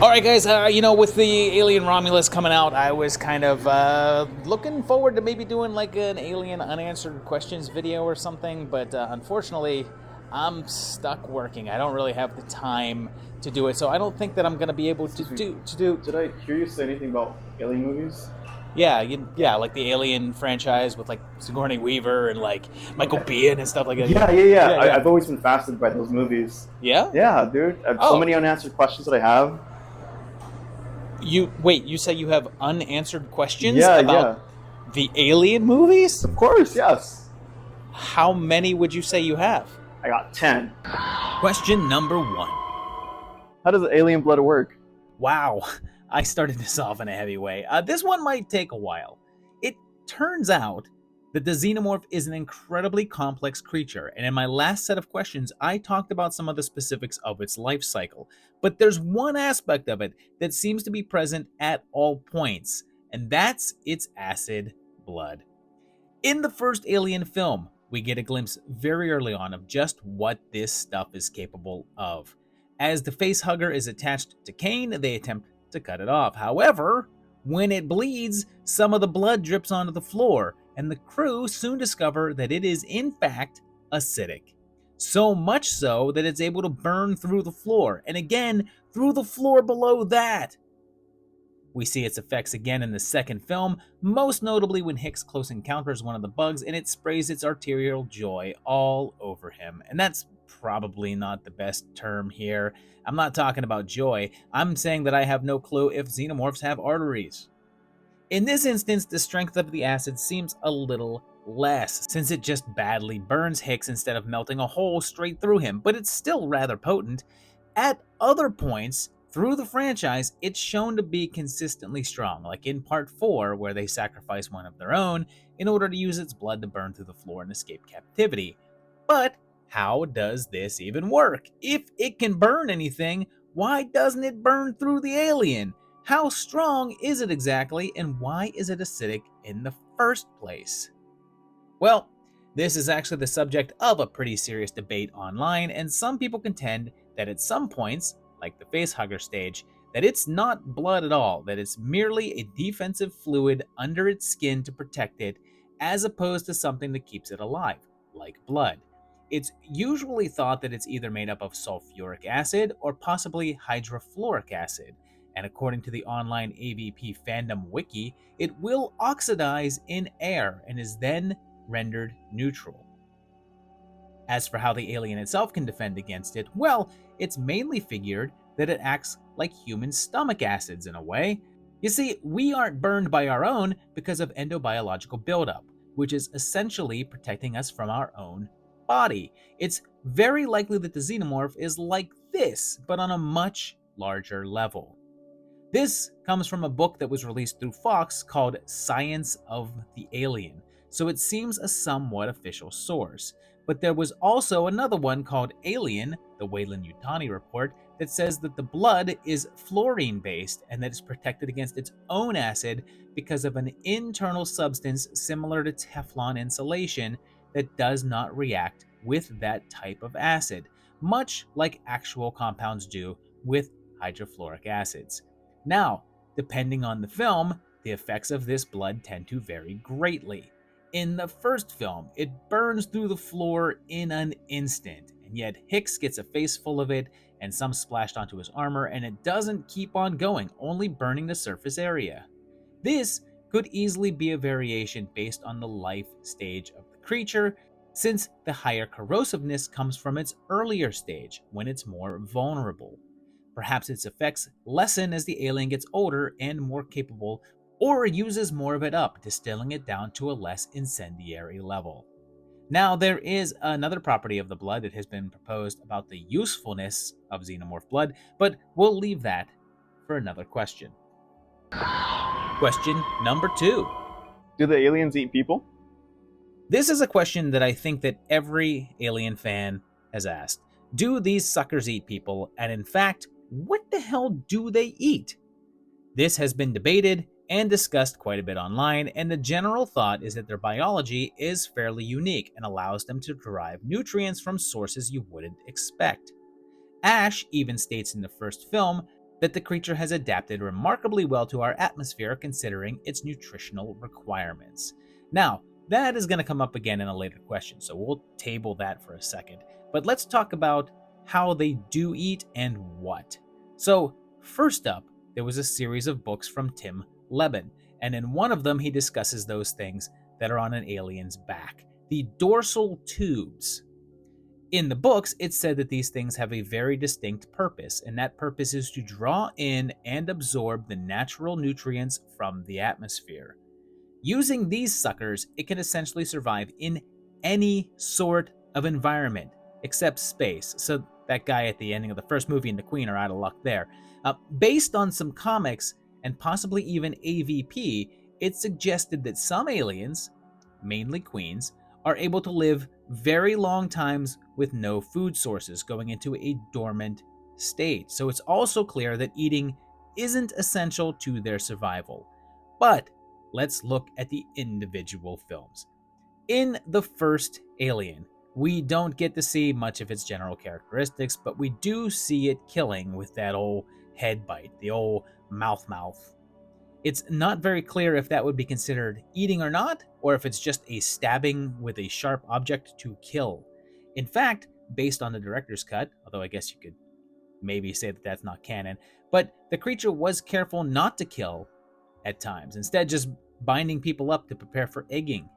All right, guys, with the Alien Romulus coming out, I was kind of looking forward to maybe doing like an Alien Unanswered Questions video or something, but unfortunately, I'm stuck working. I don't really have the time to do it, so I don't think that I'm going to be able to do. Did I hear you say anything about alien movies? Yeah, like the Alien franchise with like Sigourney Weaver and like Michael Biehn and stuff like that. Yeah. Yeah, yeah. I've always been fascinated by those movies. Yeah? Yeah, dude. I have so Oh, many unanswered questions that I have. you say you have unanswered questions Yeah, about yeah. the Alien movies? Of course, yes. How many would you say you have? I got 10. Question number 1. How does alien blood work? Wow, I started this off in a heavy way. This one might take a while. It turns out that the Xenomorph is an incredibly complex creature, and in my last set of questions, I talked about some of the specifics of its life cycle. But there's one aspect of it that seems to be present at all points, and that's its acid blood. In the first Alien film, we get a glimpse very early on of just what this stuff is capable of. As the facehugger is attached to Kane, they attempt to cut it off. However, when it bleeds, some of the blood drips onto the floor, and the crew soon discover that it is in fact acidic. So much so that it's able to burn through the floor, and again through the floor below that. We see its effects again in the second film, most notably when Hicks close encounters one of the bugs and it sprays its arterial joy all over him. And that's probably not the best term here. I'm not talking about joy. I'm saying that I have no clue if xenomorphs have arteries. In this instance, the strength of the acid seems a little less, since it just badly burns Hicks instead of melting a hole straight through him, but it's still rather potent. At other points through the franchise, it's shown to be consistently strong, like in Part 4, where they sacrifice one of their own in order to use its blood to burn through the floor and escape captivity. But how does this even work? If it can burn anything, why doesn't it burn through the alien? How strong is it exactly, and why is it acidic in the first place? Well, this is actually the subject of a pretty serious debate online, and some people contend that at some points, like the facehugger stage, that it's not blood at all, that it's merely a defensive fluid under its skin to protect it, as opposed to something that keeps it alive, like blood. It's usually thought that it's either made up of sulfuric acid or possibly hydrofluoric acid, and according to the online AVP fandom wiki, it will oxidize in air and is then rendered neutral. As for how the alien itself can defend against it, well, it's mainly figured that it acts like human stomach acids in a way. You see, we aren't burned by our own because of endobiological buildup, which is essentially protecting us from our own body. It's very likely that the xenomorph is like this, but on a much larger level. This comes from a book that was released through Fox called Science of the Alien, so it seems a somewhat official source. But there was also another one called Alien, the Weyland-Yutani report, that says that the blood is fluorine-based and that it's protected against its own acid because of an internal substance similar to Teflon insulation that does not react with that type of acid, much like actual compounds do with hydrofluoric acids. Now, depending on the film, the effects of this blood tend to vary greatly. In the first film, it burns through the floor in an instant, and yet Hicks gets a face full of it and some splashed onto his armor, and it doesn't keep on going, only burning the surface area. This could easily be a variation based on the life stage of the creature, since the higher corrosiveness comes from its earlier stage, when it's more vulnerable. Perhaps its effects lessen as the alien gets older and more capable, or uses more of it up, distilling it down to a less incendiary level. Now, there is another property of the blood that has been proposed about the usefulness of xenomorph blood, but we'll leave that for another question. Question number 2. Do the aliens eat people? This is a question that I think that every Alien fan has asked. Do these suckers eat people? And in fact, what the hell do they eat? This has been debated and discussed quite a bit online, and the general thought is that their biology is fairly unique and allows them to derive nutrients from sources you wouldn't expect. Ash even states in the first film that the creature has adapted remarkably well to our atmosphere considering its nutritional requirements. Now, that is going to come up again in a later question, so we'll table that for a second. But let's talk about how they do eat and what. So, first up, there was a series of books from Tim Leben, and in one of them he discusses those things that are on an alien's back, the dorsal tubes. In the books, it said that these things have a very distinct purpose, and that purpose is to draw in and absorb the natural nutrients from the atmosphere. Using these suckers, it can essentially survive in any sort of environment, except space. So that guy at the ending of the first movie and the Queen are out of luck there. Based on some comics, and possibly even AVP, it suggested that some aliens, mainly queens, are able to live very long times with no food sources, going into a dormant state. So it's also clear that eating isn't essential to their survival. But let's look at the individual films. In the first Alien, we don't get to see much of its general characteristics, but we do see it killing with that old head bite, the old mouth. It's not very clear if that would be considered eating or not, or if it's just a stabbing with a sharp object to kill. In fact, based on the director's cut, although I guess you could maybe say that that's not canon, but the creature was careful not to kill at times, instead just binding people up to prepare for egging.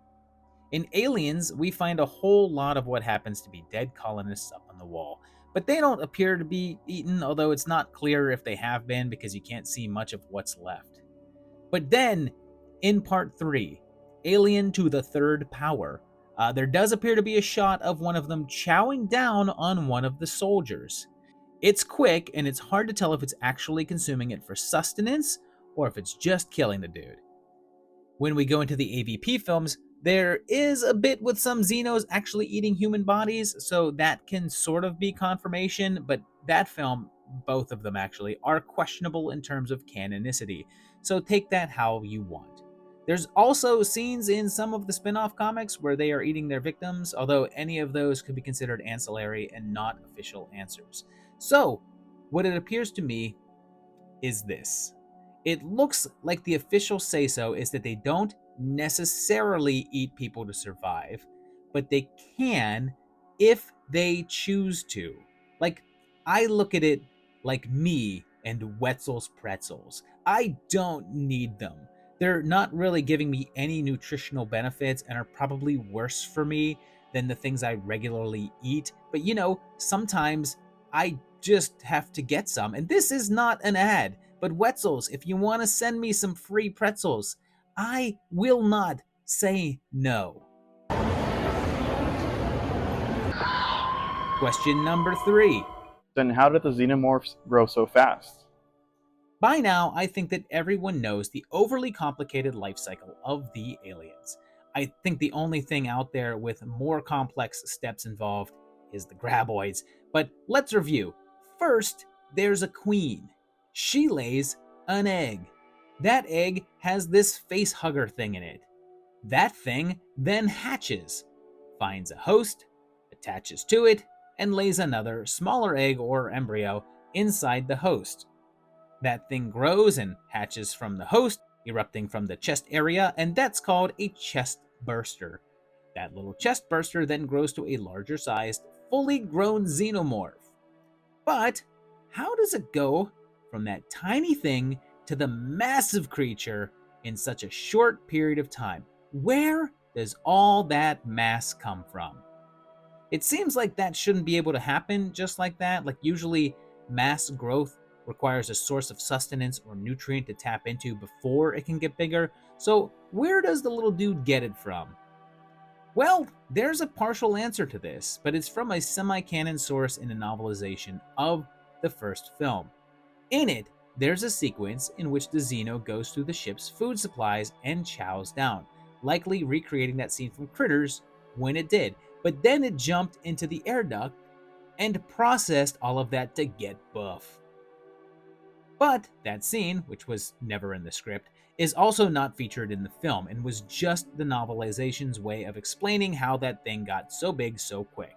In Aliens, we find a whole lot of what happens to be dead colonists up on the wall, but they don't appear to be eaten, although it's not clear if they have been because you can't see much of what's left. But then, in part 3, Alien to the Third Power, there does appear to be a shot of one of them chowing down on one of the soldiers. It's quick, and it's hard to tell if it's actually consuming it for sustenance or if it's just killing the dude. When we go into the AVP films, there is a bit with some Xenos actually eating human bodies, so that can sort of be confirmation, but that film, both of them actually, are questionable in terms of canonicity, so take that how you want. There's also scenes in some of the spin-off comics where they are eating their victims, although any of those could be considered ancillary and not official answers. So, what it appears to me is this. It looks like the official say-so is that they don't necessarily eat people to survive, but they can if they choose to. Like, I look at it like me and Wetzel's pretzels. I don't need them. They're not really giving me any nutritional benefits and are probably worse for me than the things I regularly eat. But sometimes I just have to get some. And this is not an ad, but Wetzel's, if you want to send me some free pretzels, I will not say no. Question number 3. Then how did the Xenomorphs grow so fast? By now, I think that everyone knows the overly complicated life cycle of the aliens. I think the only thing out there with more complex steps involved is the graboids. But let's review. First, there's a queen. She lays an egg. That egg has this face hugger thing in it. That thing then hatches, finds a host, attaches to it, and lays another, smaller egg or embryo inside the host. That thing grows and hatches from the host, erupting from the chest area, and that's called a chest burster. That little chest burster then grows to a larger sized, fully grown xenomorph. But how does it go from that tiny thing to the massive creature in such a short period of time? Where does all that mass come from? It seems like that shouldn't be able to happen just like that. Like usually mass growth requires a source of sustenance or nutrient to tap into before it can get bigger. So where does the little dude get it from? Well, there's a partial answer to this, but it's from a semi-canon source in a novelization of the first film. In it, there's a sequence in which the Xeno goes through the ship's food supplies and chows down, likely recreating that scene from Critters when it did. But then it jumped into the air duct and processed all of that to get buff. But that scene, which was never in the script, is also not featured in the film and was just the novelization's way of explaining how that thing got so big so quick.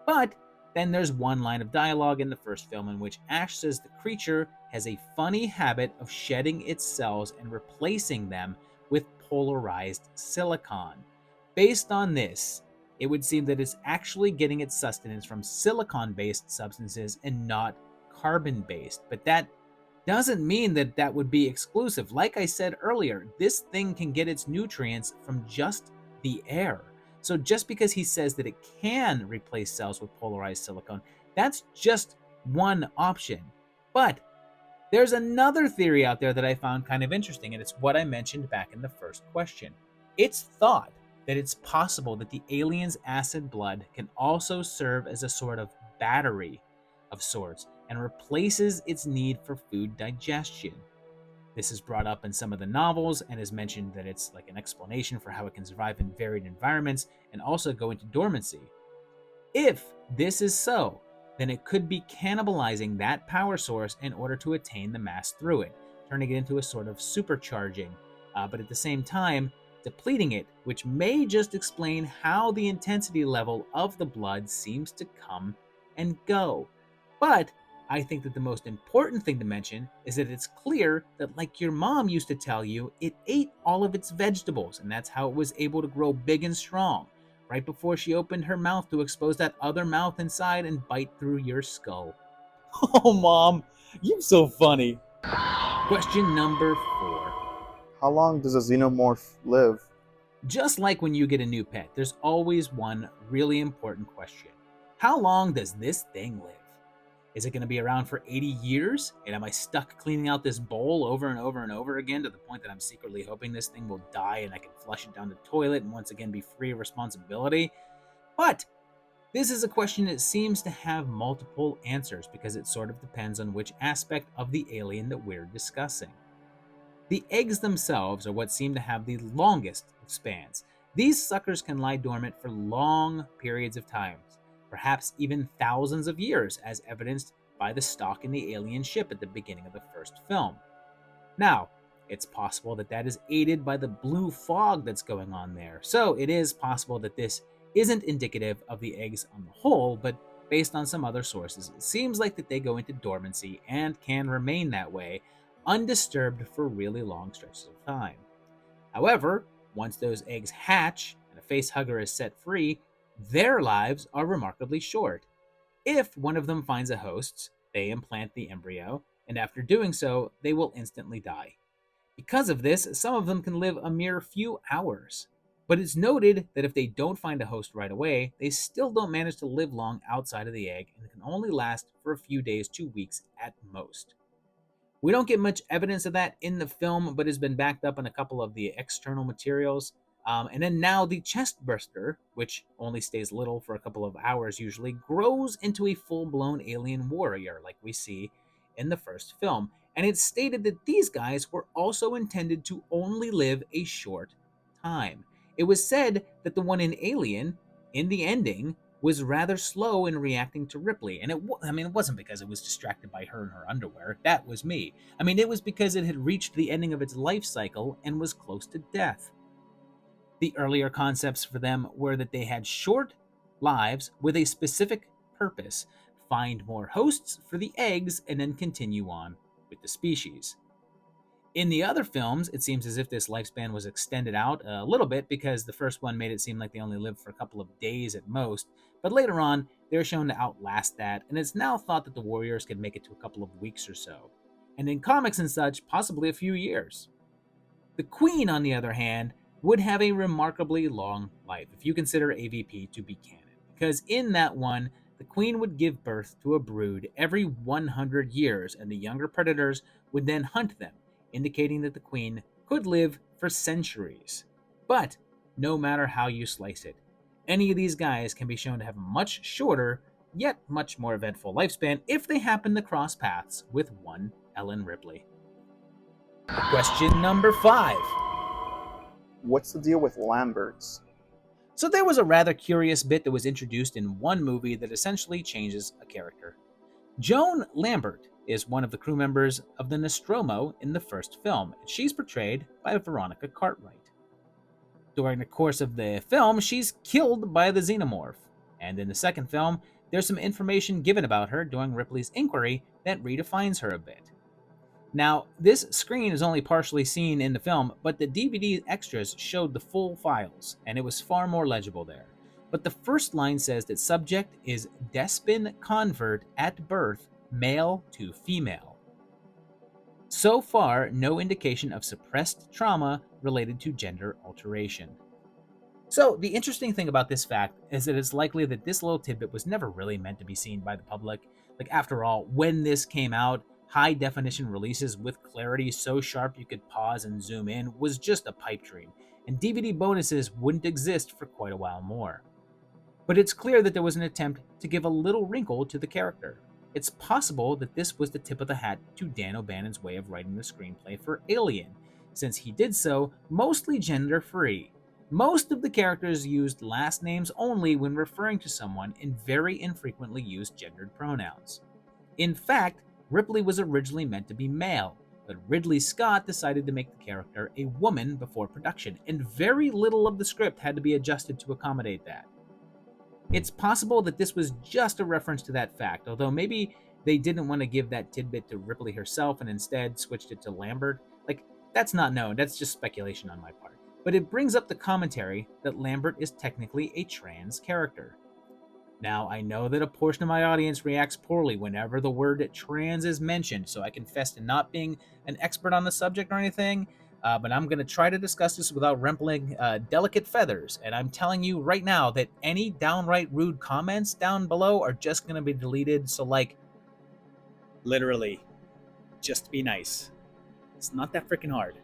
But Then there's one line of dialogue in the first film in which Ash says the creature has a funny habit of shedding its cells and replacing them with polarized silicon. Based on this, it would seem that it's actually getting its sustenance from silicon-based substances and not carbon-based. But that doesn't mean that that would be exclusive. Like I said earlier, this thing can get its nutrients from just the air. So just because he says that it can replace cells with polarized silicon, that's just one option. But there's another theory out there that I found kind of interesting, and it's what I mentioned back in the first question. It's thought that it's possible that the alien's acid blood can also serve as a sort of battery of sorts and replaces its need for food digestion. This is brought up in some of the novels and is mentioned that it's like an explanation for how it can survive in varied environments and also go into dormancy. If this is so, then it could be cannibalizing that power source in order to attain the mass through it, turning it into a sort of supercharging, but at the same time, depleting it, which may just explain how the intensity level of the blood seems to come and go. But I think that the most important thing to mention is that it's clear that, like your mom used to tell you, it ate all of its vegetables, and that's how it was able to grow big and strong, right before she opened her mouth to expose that other mouth inside and bite through your skull. Oh, Mom, you're so funny. Question number 4. How long does a xenomorph live? Just like when you get a new pet, there's always one really important question. How long does this thing live? Is it going to be around for 80 years? And am I stuck cleaning out this bowl over and over and over again to the point that I'm secretly hoping this thing will die and I can flush it down the toilet and once again be free of responsibility? But this is a question that seems to have multiple answers because it sort of depends on which aspect of the alien that we're discussing. The eggs themselves are what seem to have the longest spans. These suckers can lie dormant for long periods of time, perhaps even thousands of years, as evidenced by the stock in the alien ship at the beginning of the first film. Now, it's possible that that is aided by the blue fog that's going on there, so it is possible that this isn't indicative of the eggs on the whole, but based on some other sources, it seems like that they go into dormancy and can remain that way, undisturbed for really long stretches of time. However, once those eggs hatch and a facehugger is set free, their lives are remarkably short. If one of them finds a host, they implant the embryo, and after doing so, they will instantly die. Because of this, some of them can live a mere few hours. But it's noted that if they don't find a host right away, they still don't manage to live long outside of the egg and can only last for a few days to weeks at most. We don't get much evidence of that in the film, but has been backed up in a couple of the external materials. And then now the chest burster, which only stays little for a couple of hours usually, grows into a full-blown alien warrior like we see in the first film. And it's stated that these guys were also intended to only live a short time. It was said that the one in Alien, in the ending, was rather slow in reacting to Ripley. And it wasn't because it was distracted by her and her underwear. That was me. It was because it had reached the ending of its life cycle and was close to death. The earlier concepts for them were that they had short lives with a specific purpose, find more hosts for the eggs, and then continue on with the species. In the other films, it seems as if this lifespan was extended out a little bit because the first one made it seem like they only lived for a couple of days at most, but later on, they're shown to outlast that, and it's now thought that the warriors could make it to a couple of weeks or so. And in comics and such, possibly a few years. The Queen, on the other hand, would have a remarkably long life, if you consider AVP to be canon, because in that one, the Queen would give birth to a brood every 100 years, and the younger predators would then hunt them, indicating that the Queen could live for centuries. But no matter how you slice it, any of these guys can be shown to have a much shorter, yet much more eventful lifespan if they happen to cross paths with one Ellen Ripley. Question number 5. What's the deal with Lamberts? So there was a rather curious bit that was introduced in one movie that essentially changes a character. Joan Lambert is one of the crew members of the Nostromo in the first film, and she's portrayed by Veronica Cartwright. During the course of the film, she's killed by the Xenomorph, and in the second film, there's some information given about her during Ripley's inquiry that redefines her a bit. Now, this screen is only partially seen in the film, but the DVD extras showed the full files, and it was far more legible there. But the first line says that subject is Despin convert at birth, male to female. So far, no indication of suppressed trauma related to gender alteration. So, the interesting thing about this fact is that it's likely that this little tidbit was never really meant to be seen by the public. Like, after all, when this came out, high definition releases with clarity so sharp you could pause and zoom in was just a pipe dream, and DVD bonuses wouldn't exist for quite a while more. But it's clear that there was an attempt to give a little wrinkle to the character. It's possible that this was the tip of the hat to Dan O'Bannon's way of writing the screenplay for Alien, since he did so mostly gender-free. Most of the characters used last names only when referring to someone and very infrequently used gendered pronouns. In fact, Ripley was originally meant to be male, but Ridley Scott decided to make the character a woman before production, and very little of the script had to be adjusted to accommodate that. It's possible that this was just a reference to that fact, although maybe they didn't want to give that tidbit to Ripley herself and instead switched it to Lambert. Like, that's not known, that's just speculation on my part. But it brings up the commentary that Lambert is technically a trans character. Now, I know that a portion of my audience reacts poorly whenever the word trans is mentioned, so I confess to not being an expert on the subject or anything, but I'm going to try to discuss this without rumpling delicate feathers, and I'm telling you right now that any downright rude comments down below are just going to be deleted, so literally, just be nice. It's not that freaking hard.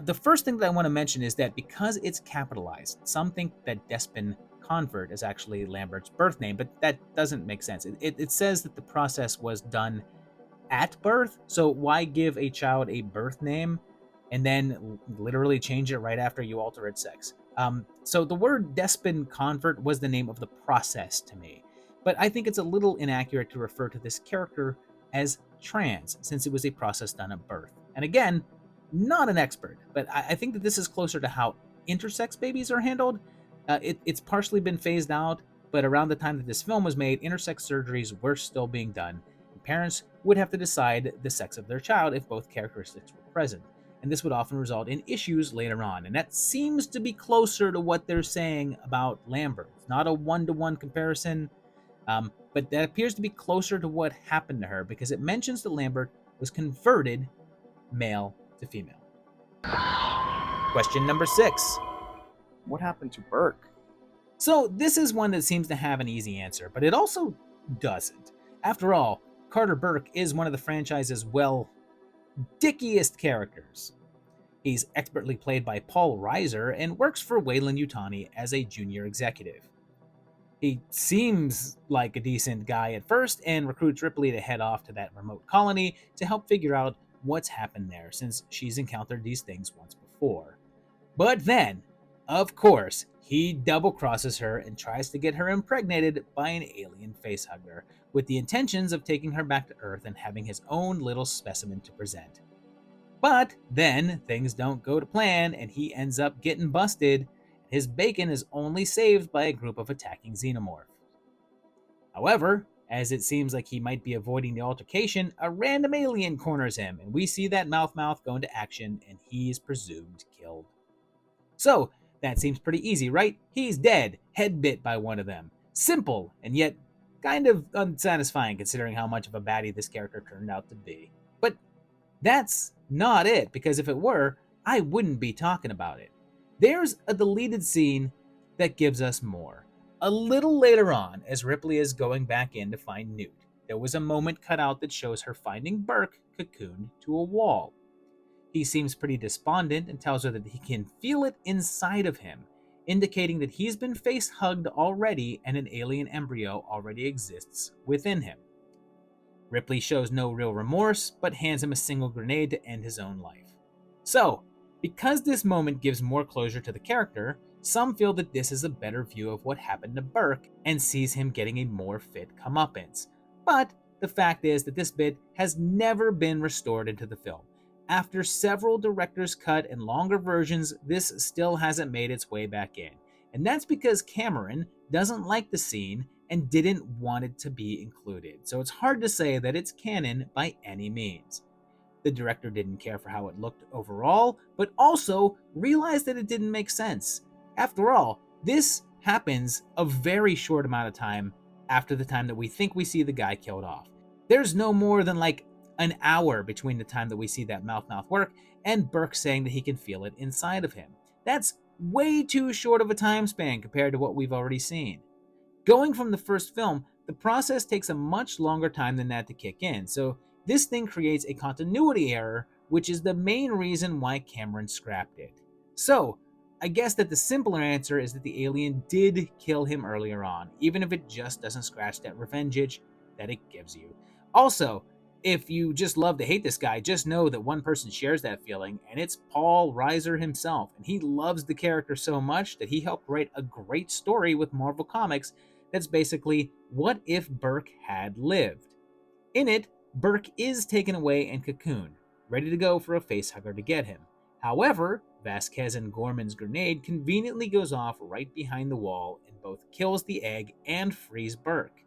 The first thing that I want to mention is that because it's capitalized, some think that Despin Convert is actually Lambert's birth name, but that doesn't make sense. It says that the process was done at birth, so why give a child a birth name and then literally change it right after you alter its sex? So the word Despin Convert was the name of the process to me, but I think it's a little inaccurate to refer to this character as trans, since it was a process done at birth. And again, not an expert, but I think that this is closer to how intersex babies are handled. It's partially been phased out, but around the time that this film was made, intersex surgeries were still being done, and parents would have to decide the sex of their child if both characteristics were present, and this would often result in issues later on, and that seems to be closer to what they're saying about Lambert. It's not a one-to-one comparison, but that appears to be closer to what happened to her, because it mentions that Lambert was converted male to female. Question number 6. What happened to Burke? So this is one that seems to have an easy answer, but it also doesn't. After all, Carter Burke is one of the franchise's, dickiest characters. He's expertly played by Paul Reiser and works for Weyland-Yutani as a junior executive. He seems like a decent guy at first and recruits Ripley to head off to that remote colony to help figure out what's happened there, since she's encountered these things once before. But then, of course, he double-crosses her and tries to get her impregnated by an alien facehugger, with the intentions of taking her back to Earth and having his own little specimen to present. But then, things don't go to plan, and he ends up getting busted. His bacon is only saved by a group of attacking Xenomorphs. However, as it seems like he might be avoiding the altercation, a random alien corners him, and we see that mouth go into action, and he's presumed killed. So, that seems pretty easy, right? He's dead, head bit by one of them. Simple, and yet kind of unsatisfying considering how much of a baddie this character turned out to be. But that's not it, because if it were, I wouldn't be talking about it. There's a deleted scene that gives us more. A little later on, as Ripley is going back in to find Newt, there was a moment cut out that shows her finding Burke cocooned to a wall. He seems pretty despondent and tells her that he can feel it inside of him, indicating that he's been face-hugged already and an alien embryo already exists within him. Ripley shows no real remorse, but hands him a single grenade to end his own life. So, because this moment gives more closure to the character, some feel that this is a better view of what happened to Burke and sees him getting a more fit comeuppance. But the fact is that this bit has never been restored into the film. After several director's cut and longer versions, this still hasn't made its way back in. And that's because Cameron doesn't like the scene and didn't want it to be included, so it's hard to say that it's canon by any means. The director didn't care for how it looked overall, but also realized that it didn't make sense. After all, this happens a very short amount of time after the time that we think we see the guy killed off. There's no more than like an hour between the time that we see that mouth work and Burke saying that he can feel it inside of him. That's way too short of a time span compared to what we've already seen. Going from the first film, the process takes a much longer time than that to kick in, so this thing creates a continuity error, which is the main reason why Cameron scrapped it. So, I guess that the simpler answer is that the alien did kill him earlier on, even if it just doesn't scratch that revenge itch that it gives you. Also, if you just love to hate this guy, just know that one person shares that feeling, and it's Paul Reiser himself, and he loves the character so much that he helped write a great story with Marvel Comics that's basically what if Burke had lived. In it, Burke is taken away and cocooned, ready to go for a facehugger to get him. However, Vasquez and Gorman's grenade conveniently goes off right behind the wall and both kills the egg and frees Burke.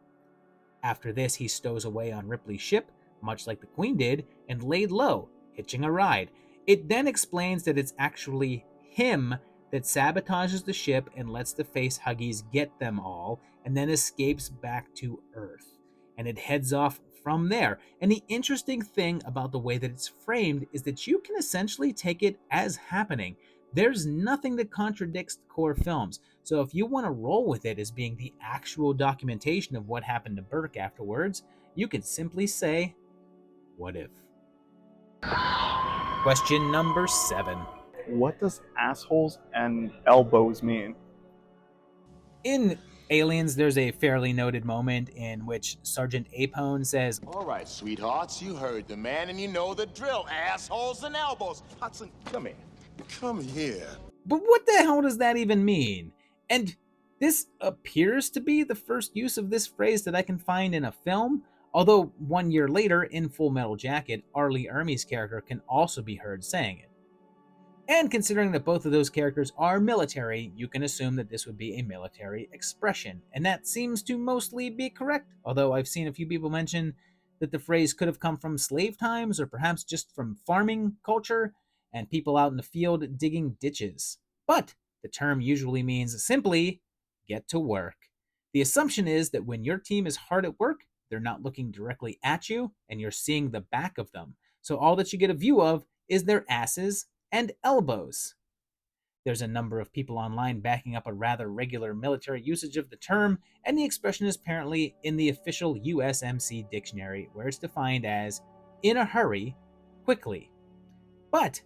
After this, he stows away on Ripley's ship, much like the Queen did, and laid low, hitching a ride. It then explains that it's actually him that sabotages the ship and lets the facehuggies get them all, and then escapes back to Earth. And it heads off from there. And the interesting thing about the way that it's framed is that you can essentially take it as happening. There's nothing that contradicts the core films. So if you want to roll with it as being the actual documentation of what happened to Burke afterwards, you could simply say, what if? Question number 7. What does assholes and elbows mean? In Aliens, there's a fairly noted moment in which Sergeant Apone says, "All right, sweethearts, you heard the man and you know the drill. Assholes and elbows. Hudson, come here. Come here." but what the hell does that even mean? And this appears to be the first use of this phrase that I can find in a film, although 1 year later, in Full Metal Jacket, Arlie Ermey's character can also be heard saying it. And considering that both of those characters are military, you can assume that this would be a military expression, and that seems to mostly be correct, although I've seen a few people mention that the phrase could have come from slave times or perhaps just from farming culture and people out in the field digging ditches. But the term usually means simply, get to work. The assumption is that when your team is hard at work, they're not looking directly at you and you're seeing the back of them. So all that you get a view of is their asses and elbows. There's a number of people online backing up a rather regular military usage of the term, and the expression is apparently in the official USMC dictionary, where it's defined as in a hurry, quickly. But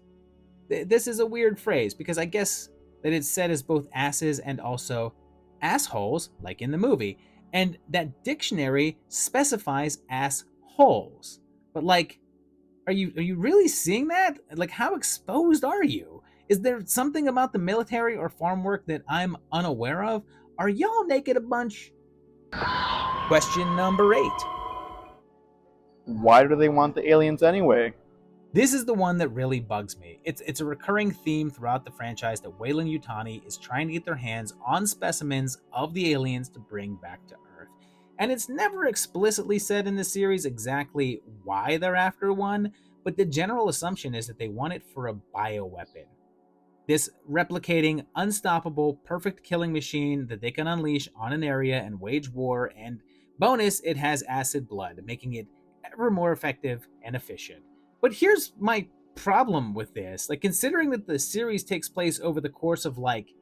this is a weird phrase, because I guess that it's said as both asses and also assholes, like in the movie, and that dictionary specifies assholes. But like, are you really seeing that? Like, how exposed are you? Is there something about the military or farm work that I'm unaware of? Are y'all naked a bunch? Question number 8. Why do they want the aliens anyway? This is the one that really bugs me. It's a recurring theme throughout the franchise that Weyland-Yutani is trying to get their hands on specimens of the aliens to bring back to Earth. And it's never explicitly said in the series exactly why they're after one, but the general assumption is that they want it for a bioweapon. This replicating, unstoppable, perfect killing machine that they can unleash on an area and wage war, and bonus, it has acid blood, making it ever more effective and efficient. But here's my problem with this. Like, considering that the series takes place over the course of, like,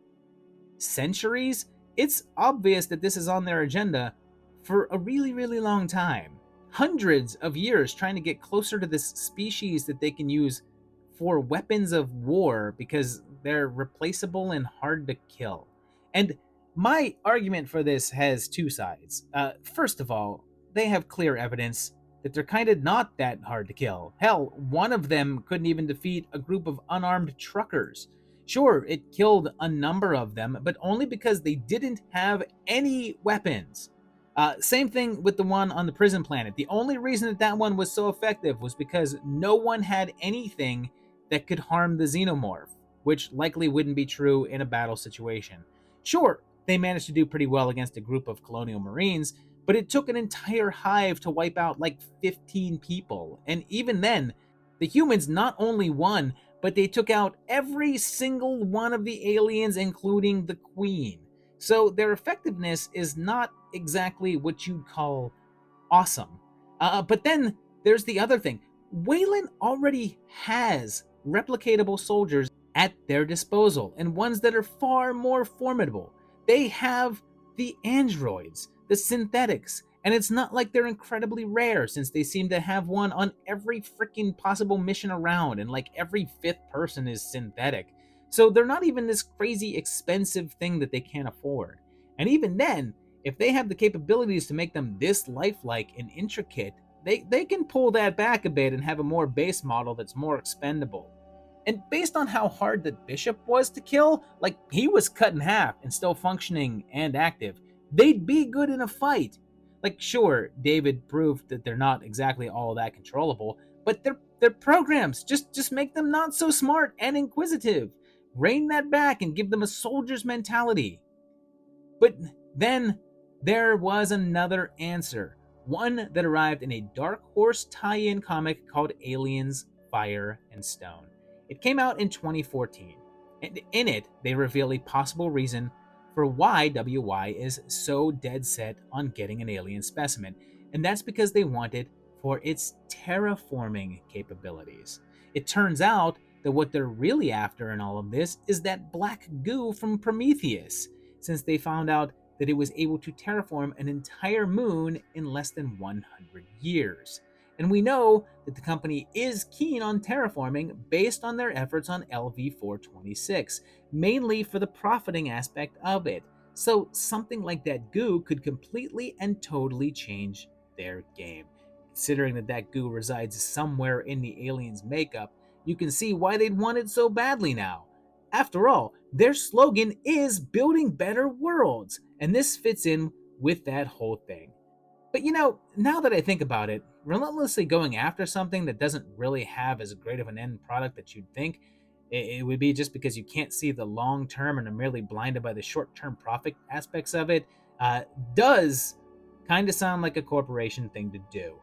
centuries, it's obvious that this is on their agenda for a really, really long time. Hundreds of years trying to get closer to this species that they can use for weapons of war because they're replaceable and hard to kill. And my argument for this has two sides. First of all, they have clear evidence that they're kind of not that hard to kill. Hell, one of them couldn't even defeat a group of unarmed truckers. Sure, it killed a number of them, but only because they didn't have any weapons. Same thing with the one on the prison planet. The only reason that that one was so effective was because no one had anything that could harm the Xenomorph, which likely wouldn't be true in a battle situation. Sure, they managed to do pretty well against a group of colonial marines, but it took an entire hive to wipe out like 15 people. And even then, the humans not only won, but they took out every single one of the aliens, including the queen. So their effectiveness is not exactly what you'd call awesome. But then there's the other thing. Weyland already has replicatable soldiers at their disposal, and ones that are far more formidable. They have the androids, the synthetics, and it's not like they're incredibly rare, since they seem to have one on every freaking possible mission around, and like every fifth person is synthetic. So they're not even this crazy expensive thing that they can't afford. And even then, if they have the capabilities to make them this lifelike and intricate, they can pull that back a bit and have a more base model that's more expendable. And based on how hard that Bishop was to kill, like he was cut in half and still functioning and active, they'd be good in a fight. Like sure, David proved that they're not exactly all that controllable, but they're programs. Just make them not so smart and inquisitive. Rein that back and give them a soldier's mentality. But then there was another answer, one that arrived in a Dark Horse tie-in comic called Aliens, Fire, and Stone. It came out in 2014, and in it, they reveal a possible reason for why WY is so dead set on getting an alien specimen, and that's because they want it for its terraforming capabilities. It turns out that what they're really after in all of this is that black goo from Prometheus, since they found out that it was able to terraform an entire moon in less than 100 years. And we know that the company is keen on terraforming based on their efforts on LV-426, mainly for the profiting aspect of it. So something like that goo could completely and totally change their game. Considering that that goo resides somewhere in the aliens' makeup, you can see why they'd want it so badly now. After all, their slogan is building better worlds, and this fits in with that whole thing. But you know, now that I think about it, relentlessly going after something that doesn't really have as great of an end product that you'd think, it would be just because you can't see the long term and are merely blinded by the short term profit aspects of it, does kind of sound like a corporation thing to do.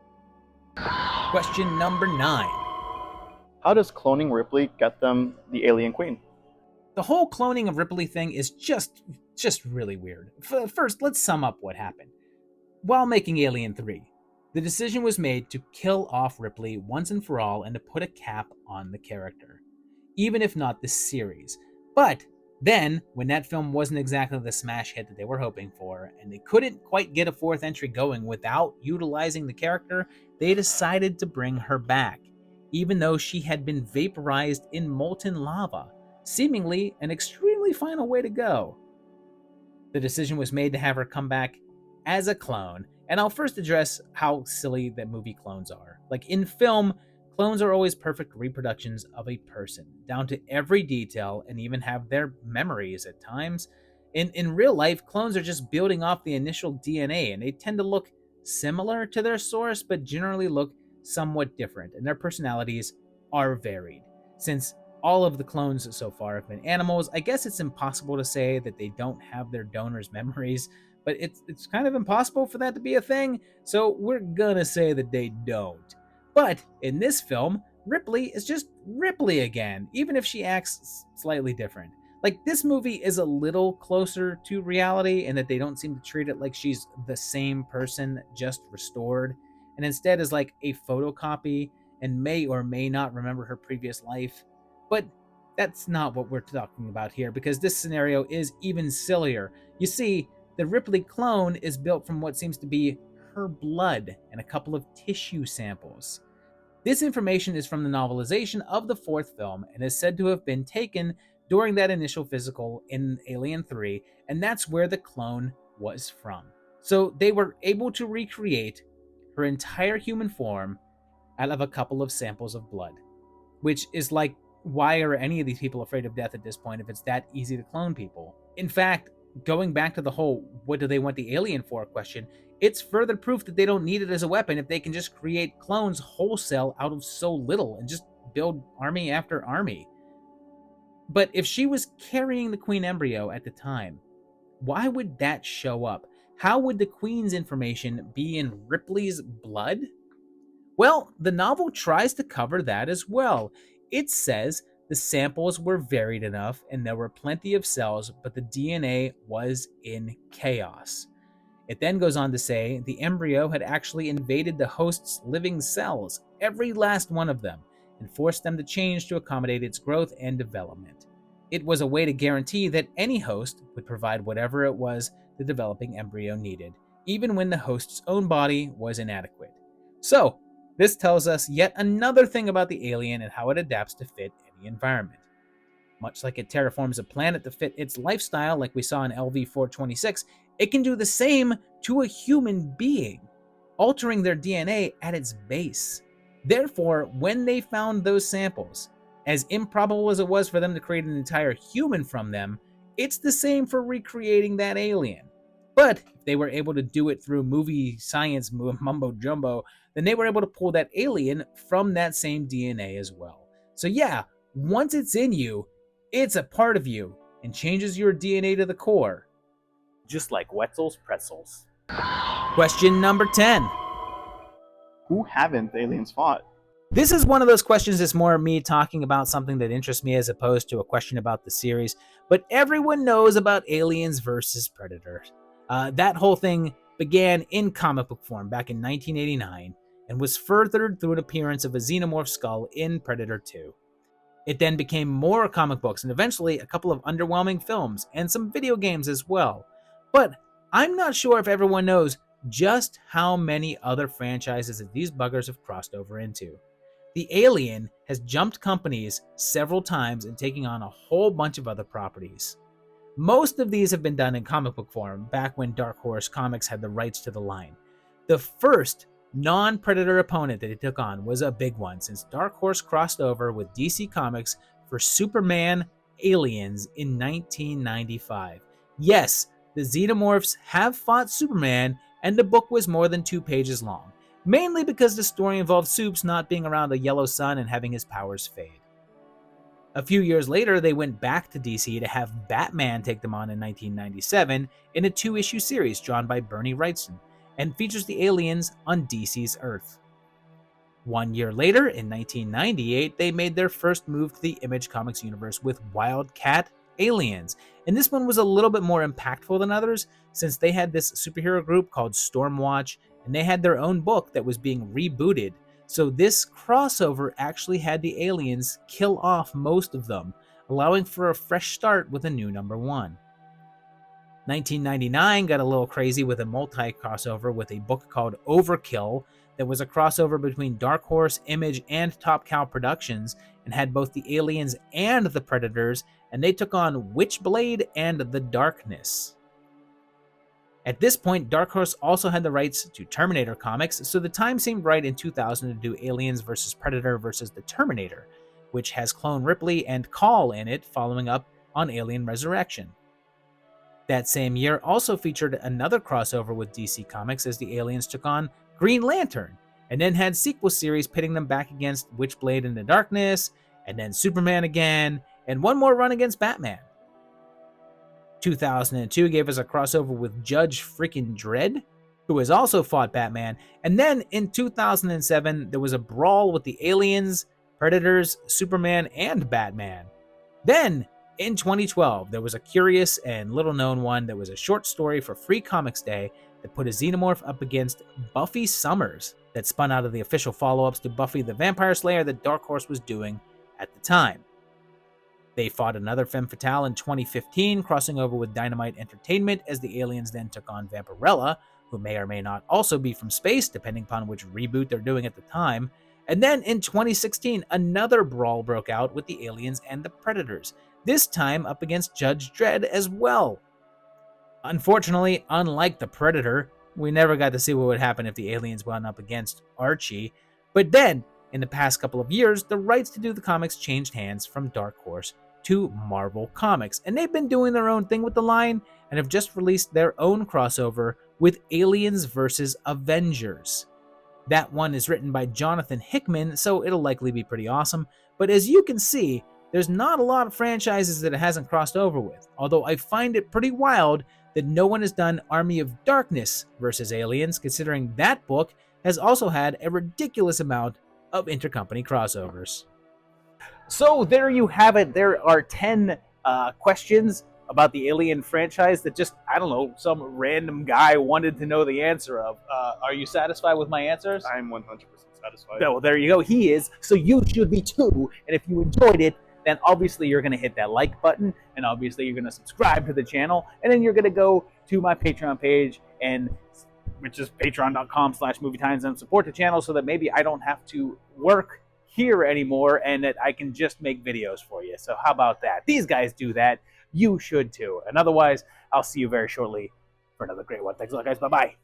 Question number 9. How does cloning Ripley get them the alien queen? The whole cloning of Ripley thing is just really weird. First, let's sum up what happened. While making Alien 3, the decision was made to kill off Ripley once and for all and to put a cap on the character, even if not the series. But then, when that film wasn't exactly the smash hit that they were hoping for, and they couldn't quite get a fourth entry going without utilizing the character, they decided to bring her back, even though she had been vaporized in molten lava, seemingly an extremely final way to go. The decision was made to have her come back as a clone, and I'll first address how silly that movie clones are. Like in film, clones are always perfect reproductions of a person, down to every detail, and even have their memories at times. In real life, clones are just building off the initial DNA, and they tend to look similar to their source, but generally look somewhat different, and their personalities are varied. Since all of the clones so far have been animals, I guess it's impossible to say that they don't have their donors' memories, but it's kind of impossible for that to be a thing, so we're gonna say that they don't. But in this film, Ripley is just Ripley again, even if she acts slightly different. Like, this movie is a little closer to reality in that they don't seem to treat it like she's the same person, just restored, and instead is like a photocopy and may or may not remember her previous life. But that's not what we're talking about here, because this scenario is even sillier. You see, the Ripley clone is built from what seems to be her blood and a couple of tissue samples. This information is from the novelization of the fourth film and is said to have been taken during that initial physical in Alien 3, and that's where the clone was from. So they were able to recreate her entire human form out of a couple of samples of blood, which is like, why are any of these people afraid of death at this point if it's that easy to clone people? In fact, going back to the whole what do they want the alien for question, it's further proof that they don't need it as a weapon if they can just create clones wholesale out of so little and just build army after army. But if she was carrying the queen embryo at the time, why would that show up? How would the Queen's information be in Ripley's blood? Well, the novel tries to cover that as well. It says the samples were varied enough and there were plenty of cells, but the DNA was in chaos. It then goes on to say the embryo had actually invaded the host's living cells, every last one of them, and forced them to change to accommodate its growth and development. It was a way to guarantee that any host would provide whatever it was the developing embryo needed, even when the host's own body was inadequate. So, this tells us yet another thing about the alien and how it adapts to fit any environment. Much like it terraforms a planet to fit its lifestyle, like we saw in LV-426, it can do the same to a human being, altering their DNA at its base. Therefore, when they found those samples, as improbable as it was for them to create an entire human from them, it's the same for recreating that alien. But if they were able to do it through movie science mumbo jumbo, then they were able to pull that alien from that same DNA as well. So yeah, once it's in you, it's a part of you and changes your DNA to the core. Just like Wetzel's pretzels. Question number 10. Who haven't the aliens fought? This is one of those questions that's more me talking about something that interests me as opposed to a question about the series, but everyone knows about Aliens versus Predators. That whole thing began in comic book form back in 1989 and was furthered through an appearance of a Xenomorph skull in Predator 2. It then became more comic books and eventually a couple of underwhelming films and some video games as well. But I'm not sure if everyone knows just how many other franchises that these buggers have crossed over into. The Alien has jumped companies several times and taking on a whole bunch of other properties. Most of these have been done in comic book form, back when Dark Horse Comics had the rights to the line. The first non-Predator opponent that it took on was a big one, since Dark Horse crossed over with DC Comics for Superman Aliens in 1995. Yes, the Xenomorphs have fought Superman, and the book was more than 2 pages long, mainly because the story involved Supes not being around a yellow sun and having his powers fade. A few years later, they went back to DC to have Batman take them on in 1997 in a 2-issue series drawn by Bernie Wrightson, and features the aliens on DC's Earth. 1 year later, in 1998, they made their first move to the Image Comics universe with Wildcat Aliens, and this one was a little bit more impactful than others, since they had this superhero group called Stormwatch, and they had their own book that was being rebooted. So this crossover actually had the aliens kill off most of them, allowing for a fresh start with a new number 1. 1999 got a little crazy with a multi-crossover with a book called Overkill that was a crossover between Dark Horse, Image, and Top Cow Productions, and had both the aliens and the Predators, and they took on Witchblade and the Darkness. At this point, Dark Horse also had the rights to Terminator comics, so the time seemed right in 2000 to do Aliens vs. Predator vs. the Terminator, which has Clone Ripley and Call in it, following up on Alien Resurrection. That same year also featured another crossover with DC Comics as the aliens took on Green Lantern, and then had sequel series pitting them back against Witchblade in the Darkness, and then Superman again, and one more run against Batman. 2002 gave us a crossover with Judge freaking Dredd, who has also fought Batman, and then in 2007 there was a brawl with the aliens, Predators, Superman, and Batman. Then, in 2012, there was a curious and little-known one that was a short story for Free Comics Day that put a Xenomorph up against Buffy Summers, that spun out of the official follow-ups to Buffy the Vampire Slayer that Dark Horse was doing at the time. They fought another femme fatale in 2015, crossing over with Dynamite Entertainment as the aliens then took on Vampirella, who may or may not also be from space, depending upon which reboot they're doing at the time. And then in 2016, another brawl broke out with the aliens and the Predators, this time up against Judge Dredd as well. Unfortunately, unlike the Predator, we never got to see what would happen if the aliens went up against Archie. But then, in the past couple of years, the rights to do the comics changed hands from Dark Horse to Marvel Comics, and they've been doing their own thing with the line and have just released their own crossover with Aliens vs. Avengers. That one is written by Jonathan Hickman, so it'll likely be pretty awesome, but as you can see, there's not a lot of franchises that it hasn't crossed over with, although I find it pretty wild that no one has done Army of Darkness versus Aliens, considering that book has also had a ridiculous amount of intercompany crossovers. So there you have it. There are 10 questions about the Alien franchise that just, I don't know, some random guy wanted to know the answer of. Are you satisfied with my answers? I'm 100% satisfied. Well, there you go. He is. So you should be too. And if you enjoyed it, then obviously you're going to hit that like button, and obviously you're going to subscribe to the channel, and then you're going to go to my Patreon page, and which is patreon.com/movietimes, and support the channel so that maybe I don't have to work here anymore and that I can just make videos for you. So how about that? These guys do that. You should too. And otherwise, I'll see you very shortly for another great one. Thanks a lot, guys. Bye-bye.